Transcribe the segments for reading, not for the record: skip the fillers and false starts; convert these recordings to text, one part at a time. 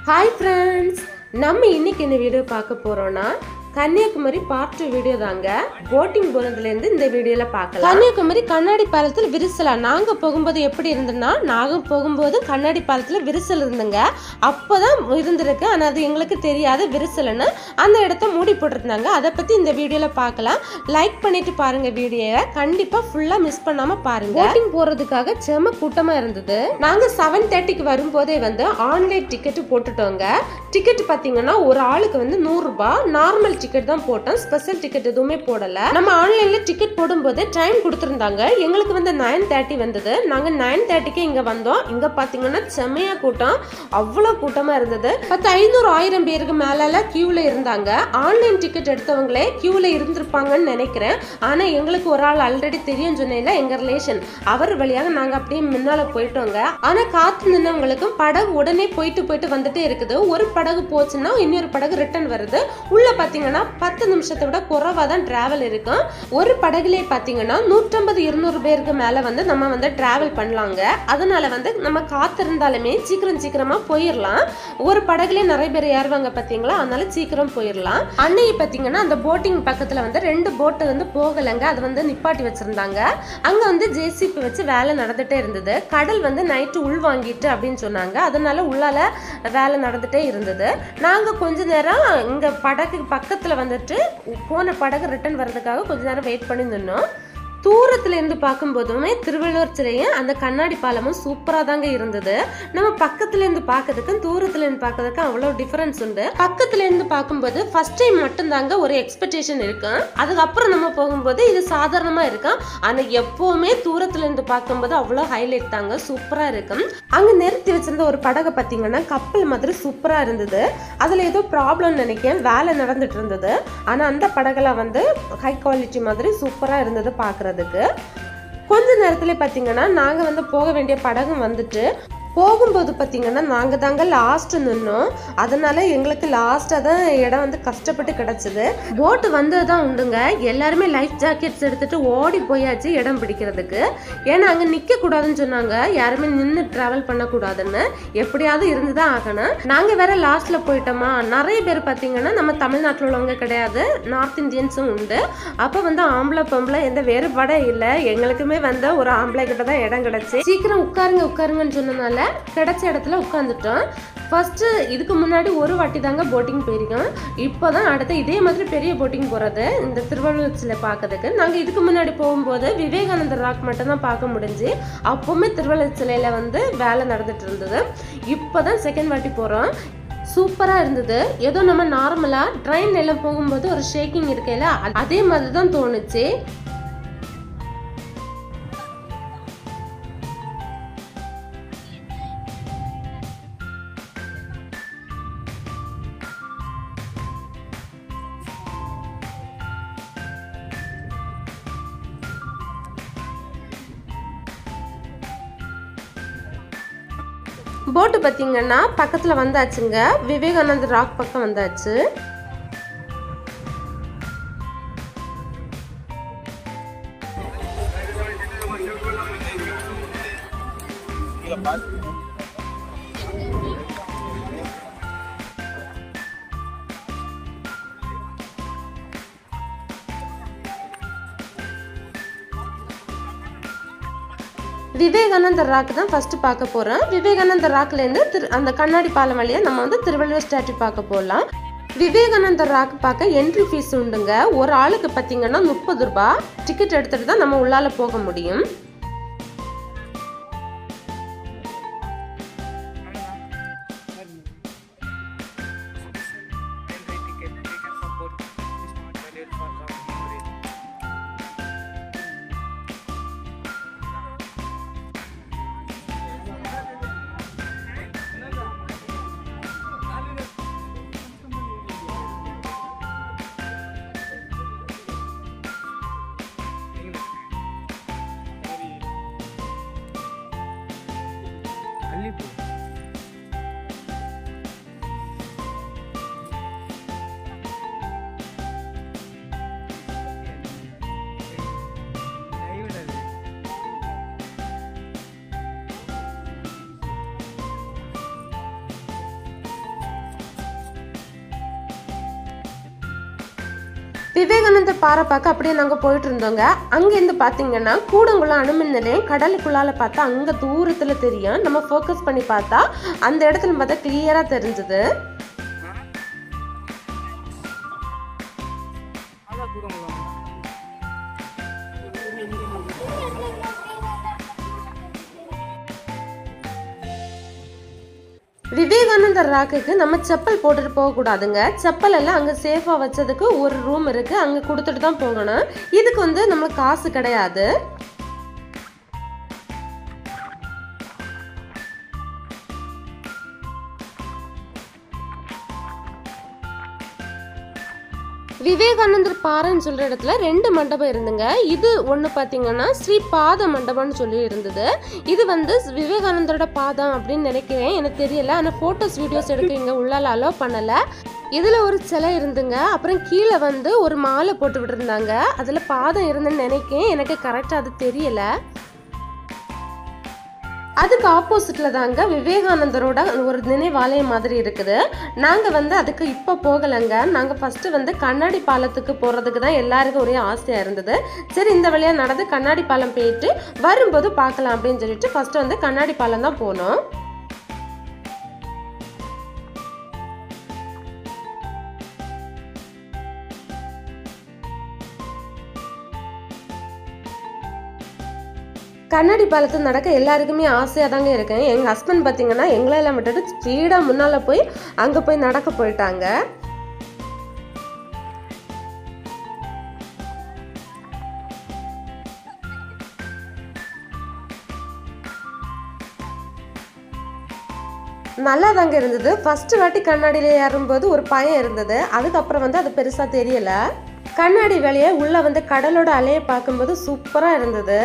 Hi friends, நம்ம இன்னைக்கு என்ன வீடியோ பார்க்க போறோம்னா கன்னியாகுமரி பார்ட் 2 வீடியோ தாங்க. போட்டிங் போனதுல இருந்து இந்த வீடியோல பார்க்கலாம். கன்னியாகுமரி கண்ணாடி பாலத்தில் விரிசலா நாங்க போகும்போது எப்படி இருந்ததுன்னா நாங்க போகும்போது கண்ணாடி பாலத்துல விரிசல் இருந்துங்க. அப்பதான் இருந்திருக்கு. ஆனா அது எங்களுக்கு தெரியாது விரிசல்னு. அந்த இடத்தை மூடி போட்டுருந்தாங்க. அதை பத்தி இந்த வீடியோல பார்க்கலாம். லைக் பண்ணிட்டு பாருங்க வீடியோவை. கண்டிப்பா ஃபுல்லா மிஸ் பண்ணாம பாருங்க. போட்டிங் போறதுக்காக செம கூட்டமா இருந்தது. நாங்க 7:30க்கு வரும்போதே வந்து ஆன்லைன் டிக்கெட் போட்டுட்டோங்க. டிக்கெட் பாத்தீங்கன்னா ஒரு ஆளுக்கு வந்து 100 ரூபாய். நார்மல் டிக்கெட் தான் போட்டோம். ஸ்பெஷல் டிக்கெட் எதுவுமே போடல. நம்ம ஆன்லைன்ல டிக்கெட் போடும்போது டைம் கொடுத்திருந்தாங்க. எங்களுக்கு வந்து 9:30 வந்தது. நாங்க 9:30க்கு இங்க வந்தோம். இங்க பாத்தீங்கன்னா செமையா கூட்டம். அவ்வளவு கூட்டமா இருந்தது. 500-1000 பேருக்கு மேல கியூல இருந்தாங்க. ஆன்லைன் டிக்கெட் எடுத்தவங்களே கியூல இருந்திருப்பாங்கன்னு நினைக்கிறேன். ஆனா எங்களுக்கு ஒரு ஆள் ஆல்ரெடி தெரியும் சொன்னேன்ல, எங்க ரிலேஷன். அவர் வழியாக நாங்க அப்படியே முன்னால போயிட்டோங்க. ஆனா காத்து நின்னவங்களுக்கும் படகு உடனே போயிட்டு வந்துட்டே இருக்குது. ஒரு படகு போச்சுன்னா இன்னொரு படகு ரிட்டர்ன் வருது. உள்ள பாத்தீங்கன்னா 10 நிமிஷத்தை விட குறைவா தான் டிராவல் இருக்கும். ஒரு படகுலே பாத்தீங்கன்னா 150-200 பேருக்கு மேல வந்து நம்ம வந்து டிராவல் பண்ணலாங்க. அதனால வந்து நம்ம காத்திருந்தாலுமே சீக்கிரமா போயிடலாம். ஒரு படகுலே நிறைய பேர் ஏறுவாங்க பாத்தீங்களா, அதனால சீக்கிரம் போயிடலாம். அன்னைக்கு பாத்தீங்கன்னா அந்த போட்டிங் பக்கத்துல வந்து 2 போட்டு வந்து போகலங்க. அது வந்து நிப்பாட்டி வச்சிருந்தாங்க. அங்க வந்து ஜேசிபி வச்சு வேலை நடந்துட்டே இருந்தது. கடல் வந்து நைட்டு உள் வாங்கிட்டு அப்படின்னு சொன்னாங்க. அதனால உள்ளால வேலை நடந்துட்டே இருந்தது. நாங்க கொஞ்ச நேரம் இங்க படகு பக்கத்துல வந்துட்டு போன படகு ரிட்டர்ன் வர்றதுக்காக கொஞ்ச நேரம் வெயிட் பண்ணி நின்னோம். தூரத்துல இருந்து பார்க்கும்போதுமே திருவள்ளுவர் சிலையும் அந்த கண்ணாடி பாலமும் சூப்பரா தாங்க இருந்தது. நம்ம பக்கத்துல இருந்து பார்க்கறதுக்கும் தூரத்துல இருந்து பார்க்கறதுக்கும் அவ்வளவு டிஃபரன்ஸ் உண்டு. பக்கத்துல இருந்து பார்க்கும்போது ஃபர்ஸ்ட் டைம் மட்டும் தாங்க ஒரு எக்ஸ்பெக்டேஷன் இருக்கும். அதுக்கப்புறம் நம்ம போகும்போது இது சாதாரணமா இருக்கும். ஆனா எப்பவுமே தூரத்துல இருந்து பார்க்கும்போது அவ்வளவு ஹைலைட் தாங்க, சூப்பரா இருக்கும். அங்க நிறுத்தி வச்சிருந்த ஒரு படகை பாத்தீங்கன்னா கப்பல் மாதிரி சூப்பரா இருந்தது. அதுல ஏதோ ப்ராப்ளம் நினைக்கிறேன், வேலை நடந்துட்டு இருந்தது. ஆனா அந்த படகுல வந்து ஹை குவாலிட்டி மாதிரி சூப்பரா இருந்தது பாக்குறது. கொஞ்ச நேரத்துல பாத்தீங்கன்னா நாங்க வந்து போக வேண்டிய படகு வந்துட்டு போகும்போது பாத்தீங்கன்னா நாங்க தாங்க லாஸ்ட் நின்னோம். அதனால எங்களுக்கு லாஸ்டா தான் இடம் வந்து கஷ்டப்பட்டு கிடைச்சது. போட்டு வந்ததுதான் உண்டுங்க. எல்லாருமே லைஃப் ஜாக்கெட்ஸ் எடுத்துட்டு ஓடி போயாச்சு இடம் பிடிக்கிறதுக்கு. ஏன்னா அங்க நிக்க கூடாதுன்னு சொன்னாங்க. யாருமே நின்று டிராவல் பண்ண கூடாதுன்னு. எப்படியாவது இருந்துதான் ஆகணும். நாங்க வேற லாஸ்ட்ல போயிட்டோமா. நிறைய பேர் பாத்தீங்கன்னா நம்ம தமிழ்நாட்டில் உள்ளவங்க கிடையாது, நார்த் இந்தியன்ஸும் உண்டு. அப்ப வந்து ஆம்பளை பொம்பளை எந்த வேறுபாடே இல்லை. எங்களுக்குமே வந்து ஒரு ஆம்பளை கிட்ட தான் இடம் கிடைச்சு. சீக்கிரம் உட்காருங்கன்னு சொன்னதுனால கிடைச்ச இடத்துல உட்காந்துட்டோம். ஃபர்ஸ்ட் இதுக்கு முன்னாடி ஒரு வாட்டி தாங்க போட்டிங் போயிருக்கோம். இப்போதான் அடுத்த இதே மாதிரி பெரிய போட்டிங் போறது இந்த திருவள்ளுவர் சிலை பார்க்கறதுக்கு. நாங்க இதுக்கு முன்னாடி போகும்போது விவேகானந்தர் ராக் மட்டும் தான் பார்க்க முடிஞ்சு. அப்பவுமே திருவள்ளுவர் சிலையில வந்து வேலை நடந்துட்டு இருந்தது. இப்போதான் செகண்ட் வாட்டி போறோம். சூப்பரா இருந்தது. ஏதோ நம்ம நார்மலா ட்ரெயின் எல்லாம் போகும்போது ஒரு ஷேக்கிங் இருக்கல, அதே மாதிரி தான் தோணுச்சு. போட்டு பார்த்தீங்கன்னா பக்கத்தில் வந்தாச்சுங்க. விவேகானந்தர் ராக் பக்கம் வந்தாச்சு. விவேகானந்தர் ராக் தான் ஃபர்ஸ்ட் பார்க்க போறோம். விவேகானந்தர் ராக்ல இருந்து அந்த கண்ணாடி பாலம் வழியா நம்ம வந்து திருவள்ளுவர் ஸ்டாச்சு பார்க்க போகலாம். விவேகானந்தர் ராக் பார்க்க என்ட்ரி ஃபீஸ் உண்டுங்க. ஒரு ஆளுக்கு பார்த்தீங்கன்னா 30 ரூபாய். டிக்கெட் எடுத்துட்டு தான் நம்ம உள்ளால போக முடியும். விவேகானந்தர் பாறை பார்க்க அப்படியே நாங்கள் போயிட்டு இருந்தோங்க. அங்கேருந்து பார்த்தீங்கன்னா கூடங்குளம் அணுமின் நிலையம் கடலுக்குள்ளால பார்த்தா அங்கே தூரத்தில் தெரியும். நம்ம ஃபோக்கஸ் பண்ணி பார்த்தா அந்த இடத்துல பார்த்தா கிளியராக தெரிஞ்சுது. விவேகானந்தர் ராக்குக்கு நம்ம செப்பல் போட்டுட்டு போகக்கூடாதுங்க. செப்பல் எல்லாம் அங்கே சேஃபாக வச்சதுக்கு ஒரு ரூம் இருக்குது, அங்கே கொடுத்துட்டு தான் போகணும். இதுக்கு வந்து நம்மளுக்கு காசு கிடையாது. விவேகானந்தர் பாறைன்னு சொல்ற இடத்துல 2 மண்டபம் இருந்துங்க. இது ஒன்று பார்த்தீங்கன்னா ஸ்ரீ பாத மண்டபம்னு சொல்லி இருந்தது. இது வந்து விவேகானந்தரோட பாதம் அப்படின்னு நினைக்கிறேன், எனக்கு தெரியல. ஆனால் ஃபோட்டோஸ் வீடியோஸ் எடுக்க இங்கே உள்ளால அலோவ் பண்ணலை. இதில் ஒரு சிலை இருந்துங்க. அப்புறம் கீழே வந்து ஒரு மாலை போட்டு விட்டுருந்தாங்க. அதில் பாதம் இருந்துன்னு நினைக்கிறேன், எனக்கு கரெக்டாக அது தெரியலை. அதுக்கு ஆப்போசிட்ல தாங்க விவேகானந்தரோட ஒரு நினைவாலயம் மாதிரி இருக்குது. நாங்கள் வந்து அதுக்கு இப்போ போகலைங்க. நாங்கள் ஃபர்ஸ்ட் வந்து கண்ணாடி பாலத்துக்கு போகிறதுக்கு தான் எல்லாருக்கும் ஒரே ஆசையாக இருந்தது. சரி இந்த வழியாக நடந்து கண்ணாடி பாலம் போயிட்டு வரும்போது பார்க்கலாம் அப்படின்னு சொல்லிட்டு ஃபர்ஸ்ட் வந்து கண்ணாடி பாலம் தான் போனோம். கண்ணாடி பாலத்தை நடக்க எல்லாருக்குமே ஆசையாக தாங்க இருக்கேன். எங்கள் ஹஸ்பண்ட் பார்த்தீங்கன்னா எங்களெல்லாம் விட்டுட்டு ஸ்பீடாக முன்னால் போய் அங்கே போய் நடக்க போயிட்டாங்க. நல்லா தாங்க இருந்தது. ஃபர்ஸ்ட் வாட்டி கண்ணாடியில் ஏறும்போது ஒரு பயம் இருந்தது. அதுக்கப்புறம் வந்து அது பெருசாக தெரியல. கண்ணாடி வேலையை உள்ளே வந்து கடலோட அலையை பார்க்கும்போது சூப்பராக இருந்தது.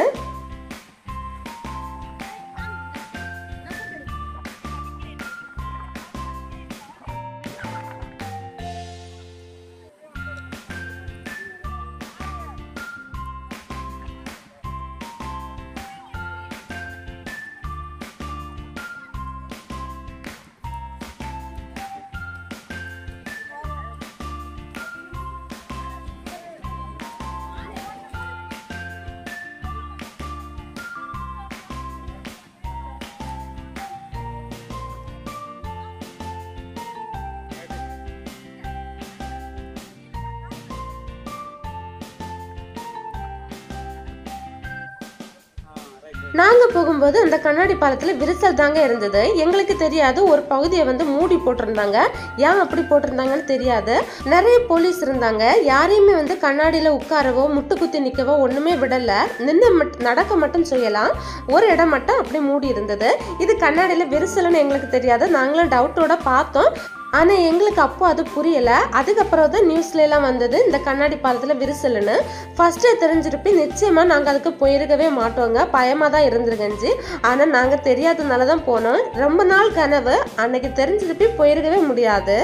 நாங்கள் போகும்போது அந்த கண்ணாடி பாலத்தில் விரிசல் தாங்க இருந்தது. எங்களுக்கு தெரியாது, ஒரு பகுதியை வந்து மூடி போட்டிருந்தாங்க. ஏன் அப்படி போட்டிருந்தாங்கன்னு தெரியாது. நிறைய போலீஸ் இருந்தாங்க. யாரையுமே வந்து கண்ணாடியில் உட்காரவோ முட்டு குத்தி நிற்கவோ ஒன்றுமே விடலை. நின்று நடக்க மட்டும் செய்யலாம். ஒரு இடம் மட்டும் அப்படி மூடி இருந்தது. இது கண்ணாடியில் விரிசல்னு எங்களுக்கு தெரியாது. நாங்களும் டவுட்டோட பார்த்தோம். ஆனால் எங்களுக்கு அப்போ அது புரியலை. அதுக்கப்புறம் தான் நியூஸ்லாம் வந்தது இந்த கண்ணாடி பாலத்தில் விரிசல்னு. ஃபஸ்ட்டு தெரிஞ்சிருப்பி நிச்சயமாக நாங்கள் அதுக்கு போயிருக்கவே மாட்டோங்க. பயமாக தான் இருந்துருங்கஞ்சி. ஆனால் நாங்கள் தெரியாததுனால தான் போனோம். ரொம்ப நாள் கனவு. அன்னைக்கு தெரிஞ்சிருப்பி போயிருக்கவே முடியாது.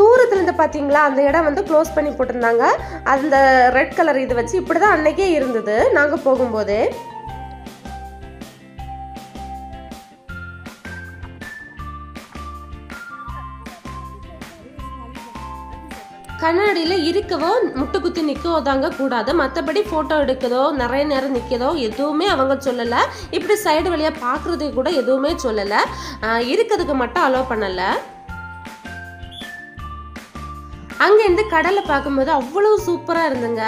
தூரத்துல இருந்து பார்த்தீங்களா அந்த இடம் வந்து க்ளோஸ் பண்ணி போட்டிருந்தாங்க. அந்த ரெட் கலர் இது வச்சு இப்படி தான் அன்னைக்கே இருந்தது நாங்கள் போகும்போதே. கண்ணாடியில் இருக்கவோ முட்டு குத்தி நிற்கவோ தாங்க கூடாது. மற்றபடி ஃபோட்டோ எடுக்கதோ நிறைய நேரம் நிற்கதோ எதுவுமே அவங்க சொல்லலை. இப்படி சைடு வழியாக பார்க்குறதுக்கு கூட எதுவுமே சொல்லலை. இருக்கிறதுக்கு மட்டும் அலோவ் பண்ணலை. அங்கேருந்து கடலை பார்க்கும்போது அவ்வளவு சூப்பராக இருந்துங்க.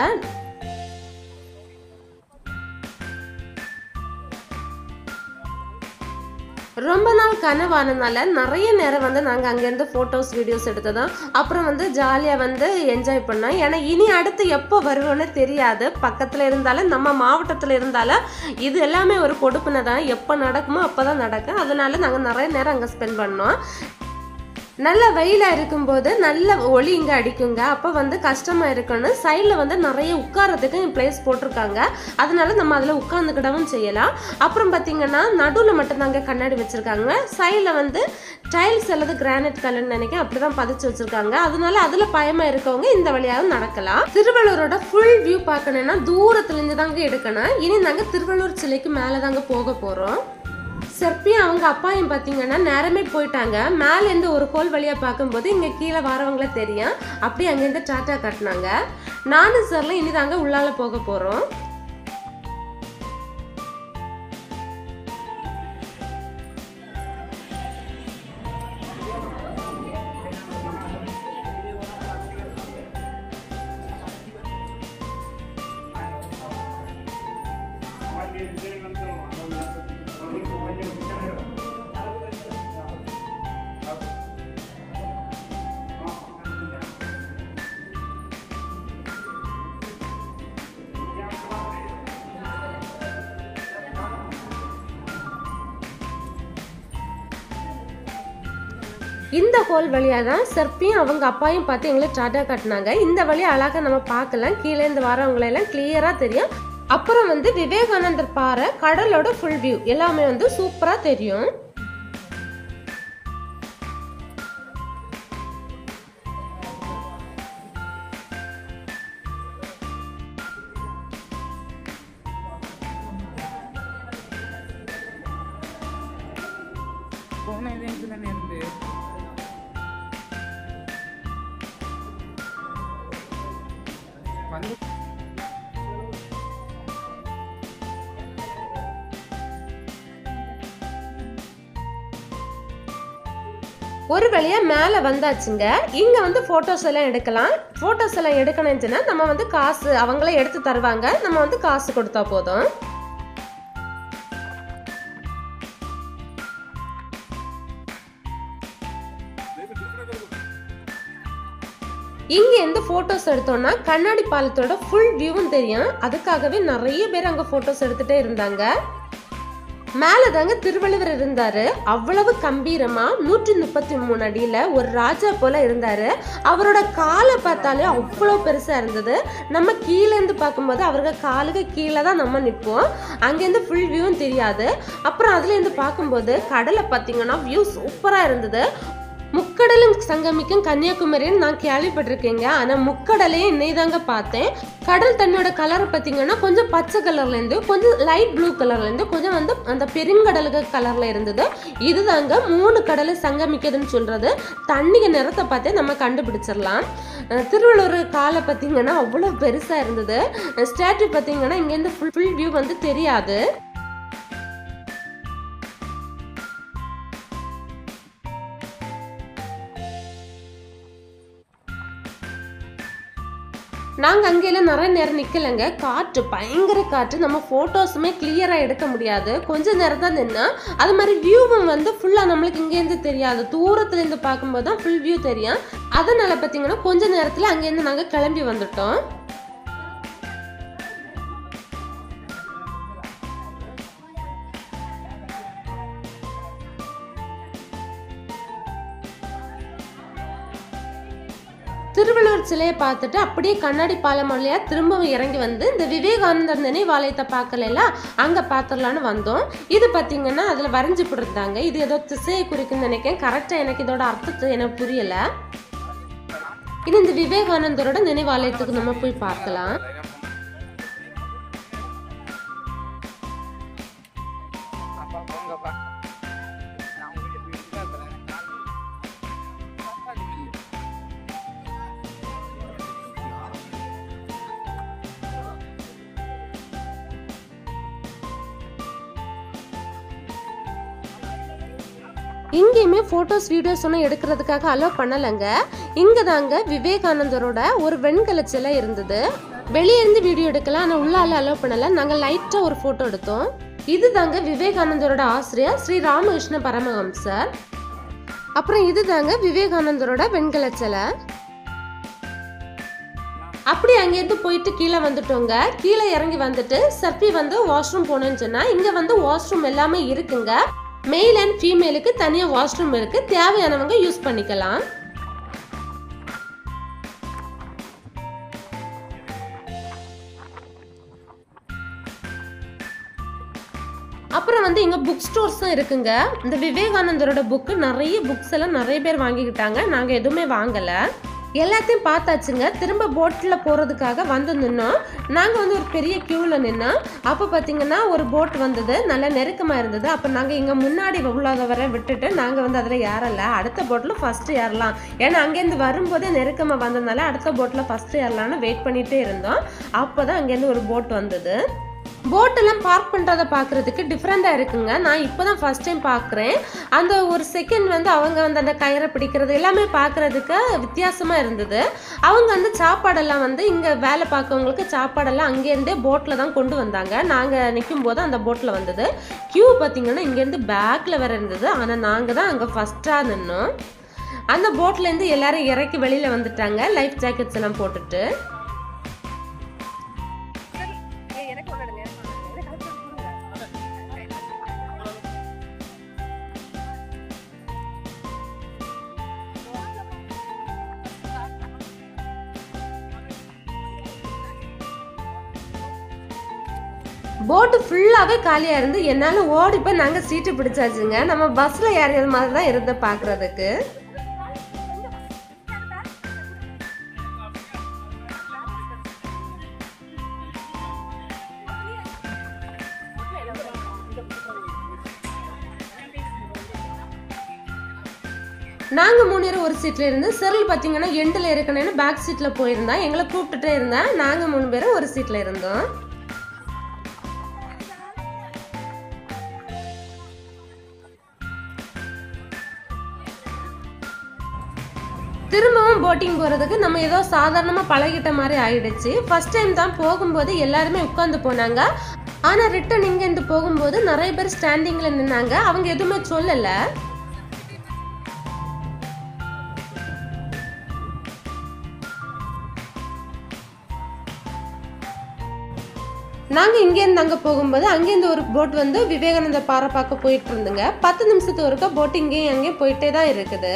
ரொம்ப நாள் கனவானதுனால நிறைய நேரம் வந்து நாங்கள் அங்கேருந்து ஃபோட்டோஸ் வீடியோஸ் எடுத்ததும் அப்புறம் வந்து ஜாலியாக வந்து என்ஜாய் பண்ணோம். ஏன்னா இனி அடுத்து எப்போ வருவோன்னு தெரியாது. பக்கத்தில் இருந்தாலும் நம்ம மாவட்டத்தில் இருந்தாலும் இது எல்லாமே ஒரு கொடுப்புனை தான். எப்போ நடக்குமோ அப்போ தான் நடக்கும். அதனால நாங்கள் நிறைய நேரம் அங்கே ஸ்பெண்ட் பண்ணோம். நல்ல வெயிலாக இருக்கும்போது நல்ல ஒளி இங்கே அடிக்குங்க. அப்போ வந்து கஷ்டமாக இருக்குன்னு சைடில் வந்து நிறைய உட்காரத்துக்கு பிளேஸ் போட்டிருக்காங்க. அதனால நம்ம அதில் உட்காந்துக்கிடவும் செய்யலாம். அப்புறம் பார்த்திங்கன்னா நடுவில் மட்டும்தாங்க கண்ணாடி வச்சுருக்காங்க. சைடில் வந்து டைல்ஸ் அல்லது கிரானைட் கல்லுன்னு நினைக்கிறேன் அப்படி தான் பதிச்சு வச்சுருக்காங்க. அதனால அதில் பயமாக இருக்கவங்க இந்த வழியாகவும் நடக்கலாம். திருவள்ளூரோட ஃபுல் வியூ பார்க்கணுன்னா தூரத்துலேருந்து தாங்க எடுக்கணும். இனி நாங்கள் திருவள்ளூர் சிலைக்கு மேலே தாங்க போக போகிறோம். செர்பியும் அவங்க அப்பாயும் பார்த்தீங்கன்னா நேரமே போயிட்டாங்க. மேலேருந்து ஒரு கோல் வழியாக பார்க்கும்போது இங்கே கீழே வரவங்கள தெரியும். அப்படியே அங்கேருந்து டாட்டா காட்டினாங்க. நானும் சார்லாம் இனி தாங்க உள்ளால போக போகிறோம். இந்த ஹோல் வழியாக தான் செர்பியும் அவங்க அப்பாயும் பார்த்து எங்களை டாட்டா காட்டினாங்க. இந்த வழியை அழகாக நம்ம பார்க்கலாம். கீழே இருந்து வரவங்களெல்லாம் கிளியராக தெரியும். அப்புறம் வந்து விவேகானந்தர் பாறை, கடலோட ஃபுல் வியூ எல்லாமே வந்து சூப்பராக தெரியும். ஒரு வழியா மேலே வந்தாச்சுங்க. இங்க வந்து போட்டோஸ் எல்லாம் எடுக்கலாம். போட்டோஸ் எல்லாம் எடுக்கணும்னா நம்ம வந்து காசு அவங்களே எடுத்து தருவாங்க. நம்ம வந்து காசு கொடுத்தா போதும். இங்க எந்த போட்டோஸ் எடுத்தோம்னா கண்ணாடி பாலத்தோட ஃபுல் வியூவும் தெரியும். அதுக்காகவே நிறைய பேர் அங்க போட்டோஸ் எடுத்துட்டே இருந்தாங்க. மேலதாங்க திருவள்ளுவர் இருந்தாரு. அவ்வளவு கம்பீரமா 133 அடியில ஒரு ராஜா போல இருந்தாரு. அவரோட காலை பார்த்தாலே அவ்வளவு பெருசா இருந்தது. நம்ம கீழே இருந்து பார்க்கும்போது அவருக்கு காலுக்கு கீழே தான் நம்ம நிற்போம். அங்கேருந்து ஃபுல் வியூவும் தெரியாது. அப்புறம் அதுல இருந்து பார்க்கும்போது கடலை பார்த்தீங்கன்னா வியூ சூப்பரா இருந்தது. முக்கடலும் சங்கமிக்கும் கன்னியாகுமரின்னு நான் கேள்விப்பட்டிருக்கேங்க. ஆனால் முக்கடலையும் இன்னைதாங்க பார்த்தேன். கடல் தண்ணியோட கலரை பார்த்தீங்கன்னா கொஞ்சம் பச்சை கலர்லேருந்து கொஞ்சம் லைட் ப்ளூ கலர்லேருந்து கொஞ்சம் வந்து அந்த பெருங்கடலுக்கு கலரில் இருந்தது. இதுதாங்க 3 கடலை சங்கமிக்குதுன்னு சொல்கிறது. தண்ணிக்கு நிறத்தை பார்த்தே நம்ம கண்டுபிடிச்சிடலாம். திருவள்ளுவர் காலை பார்த்தீங்கன்னா அவ்வளோ பெருசாக இருந்தது. ஸ்டாச்சு பார்த்தீங்கன்னா இங்கேருந்து ஃபுல் வியூ வந்து தெரியாது. நாங்கள் அங்கெல்லாம் நிறைய நேரம் நிற்கலைங்க. காற்று பயங்கர காற்று. நம்ம ஃபோட்டோஸுமே கிளியராக எடுக்க முடியாது. கொஞ்சம் நேரம் தான் நின்னா. அது மாதிரி வியூவும் வந்து ஃபுல்லாக நம்மளுக்கு இங்கேருந்து தெரியாது. தூரத்துலேருந்து பார்க்கும்போது தான் ஃபுல் வியூ தெரியும். அதனால் பார்த்தீங்கன்னா கொஞ்சம் நேரத்தில் அங்கேருந்து நாங்கள் கிளம்பி வந்துட்டோம். திருவள்ளுவர் சிலையை பார்த்துட்டு அப்படியே கண்ணாடி பாலம் வழியா திரும்பவும் இறங்கி வந்து இந்த விவேகானந்தர் நினைவாலயத்தை பார்க்கல அங்க பார்த்துடலான்னு வந்தோம். இது பார்த்தீங்கன்னா அதுல வரைஞ்சு போட்டிருந்தாங்க. இது ஏதோ திசையை குறிக்குன்னு நினைக்கிறேன். கரெக்டா எனக்கு இதோட அர்த்தத்தை எனக்கு புரியல. இது இந்த விவேகானந்தரோட நினைவாலயத்துக்கு நம்ம போய் பார்க்கலாம். இங்கேயுமே ஃபோட்டோஸ் வீடியோஸ் ஒன்றும் எடுக்கிறதுக்காக அலோவ் பண்ணலைங்க. இங்கே தாங்க விவேகானந்தரோட ஒரு வெண்கல சிலை இருந்தது. வெளியே இருந்து வீடியோ எடுக்கலாம், ஆனால் உள்ளால அலோவ் பண்ணலை. நாங்கள் லைட்டாக ஒரு ஃபோட்டோ எடுத்தோம். இது தாங்க விவேகானந்தரோட ஆசிரியர் ஸ்ரீ ராமகிருஷ்ண பரமஹம்சர். அப்புறம் இது தாங்க விவேகானந்தரோட வெண்கல சிலை. அப்படி அங்கேருந்து போயிட்டு கீழே வந்துட்டோங்க. கீழே இறங்கி வந்துட்டு சர்பி வந்து வாஷ்ரூம் போனோன்னு சொன்னா இங்கே வந்து வாஷ்ரூம் எல்லாமே இருக்குங்க. மேல் அண்ட் ஃபீமேலுக்கு தனியாக வாஷ்ரூம் இருக்கு. தேவையானவங்க யூஸ் பண்ணிக்கலாம். அப்புறம் வந்து இங்க புக் ஸ்டோர்ஸ் தான் இருக்குங்க. இந்த விவேகானந்தரோட புக்கு நிறைய புக்ஸ் எல்லாம் நிறைய பேர் வாங்கிக்கிட்டாங்க. நாங்க எதுவுமே வாங்கல. எல்லாத்தையும் பார்த்தாச்சுங்க. திரும்ப போட்டில் போகிறதுக்காக வந்து நின்னோம். நாங்கள் வந்து ஒரு பெரிய க்யூவில் நின்னோம். அப்போ பார்த்தீங்கன்னா ஒரு போட் வந்தது, நல்லா நெருக்கமாக இருந்தது. அப்போ நாங்கள் இங்கே முன்னாடி உள்ளதை விட்டுட்டு நாங்கள் வந்து அதில் ஏறலை. அடுத்த போட்டில் ஃபஸ்ட்டு ஏறலாம், ஏன்னா அங்கேருந்து வரும்போதே நெருக்கமாக வந்ததுனால அடுத்த போட்டில் ஃபஸ்ட்டு ஏறலான்னு வெயிட் பண்ணிகிட்டே இருந்தோம். அப்போ தான் அங்கேருந்து ஒரு போட் வந்தது. போட்டெல்லாம் பார்க் பண்ணுறதை பார்க்குறதுக்கு டிஃப்ரெண்ட்டாக இருக்குங்க. நான் இப்போ தான் ஃபஸ்ட் டைம் பார்க்குறேன். அந்த ஒரு செகண்ட் வந்து அவங்க வந்து அந்த கயிறை பிடிக்கிறது எல்லாமே பார்க்குறதுக்கு வித்தியாசமாக இருந்தது. அவங்க வந்து சாப்பாடெல்லாம் வந்து இங்கே வேலை பார்க்கவங்களுக்கு சாப்பாடெல்லாம் அங்கேருந்தே போட்டில் தான் கொண்டு வந்தாங்க. நாங்கள் நிற்கும் போது அந்த போட்டில் வந்தது. க்யூ பார்த்திங்கன்னா இங்கேருந்து பேக்கில் வேறு இருந்தது. ஆனால் நாங்கள் தான் அங்கே ஃபஸ்ட்டாக நின்னோம். அந்த போட்லேருந்து எல்லோரும் இறக்கி வெளியில் வந்துட்டாங்க, லைஃப் ஜாக்கெட்ஸ் எல்லாம் போட்டுட்டு. போட்டு ஃபுல்லாகவே காலியாக இருந்து என்னால் ஓடி போய் நாங்கள் சீட்டு பிடிச்சாச்சுங்க. நம்ம பஸ்ஸில் ஏறியது மாதிரி தான் இருந்து பார்க்குறதுக்கு. நாங்கள் 3 பேர் ஒரு சீட்டில் இருந்து, செரில் பார்த்தீங்கன்னா எண்டில் இருக்கணும்னு பேக் சீட்டில் போயிருந்தா எங்களை கூப்பிட்டுட்டே இருந்தேன். நாங்கள் 3 பேரும் ஒரு சீட்டில் இருந்தோம். திரும்பவும் போட்டிங் போகிறதுக்கு நம்ம ஏதோ சாதாரணமாக பழகிட்ட மாதிரி ஆயிடுச்சு. ஃபர்ஸ்ட் டைம் தான் போகும்போது எல்லாருமே உட்காந்து போனாங்க. ஆனால் ரிட்டன் இங்கேருந்து போகும்போது நிறைய பேர் ஸ்டாண்டிங்கில் நின்னாங்க. அவங்க எதுவுமே சொல்லலை. நாங்கள் இங்கேருந்து அங்கே போகும்போது அங்கேருந்து ஒரு போட் வந்து விவேகானந்த பாறை பார்க்க போயிட்டு இருந்துங்க. 10 நிமிஷத்துக்கு ஒருக்கா போட் இங்கேயும் அங்கேயும் போயிட்டே தான் இருக்குது.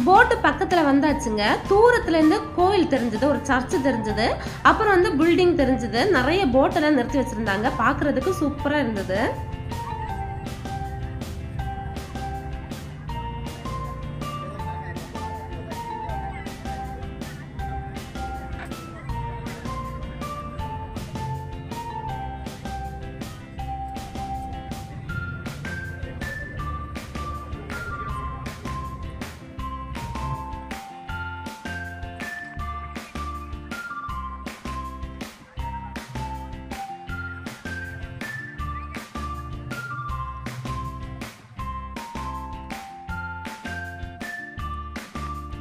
போட்டு பக்கத்தில் வந்தாச்சுங்க. தூரத்துலேருந்து கோவில் தெரிஞ்சது, ஒரு சர்ச்சு தெரிஞ்சது, அப்புறம் வந்து பில்டிங் தெரிஞ்சது. நிறைய போட்டெல்லாம் நிறுத்தி வச்சுருந்தாங்க. பார்க்குறதுக்கு சூப்பராக இருந்தது.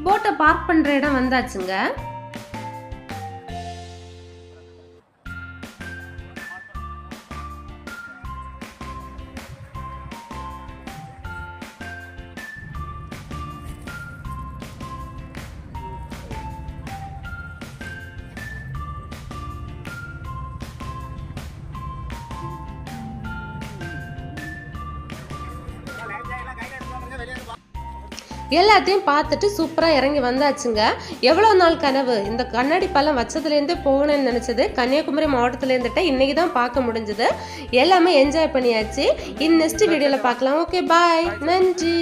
போட்டை பார்க் பண்ணுற இடம் வந்தாச்சுங்க. எல்லாத்தையும் பார்த்துட்டு சூப்பராக இறங்கி வந்தாச்சுங்க. எவ்வளோ நாள் கனவு, இந்த கண்ணாடி பாலம் வச்சதுலேருந்தே போகணும்னு நினச்சது. கன்னியாகுமரி மாவட்டத்துலேருந்துட்டு இன்றைக்கி தான் பார்க்க முடிஞ்சது. எல்லாமே என்ஜாய் பண்ணியாச்சு. நெக்ஸ்ட் வீடியோவில் பார்க்கலாம். ஓகே, பாய், நன்றி.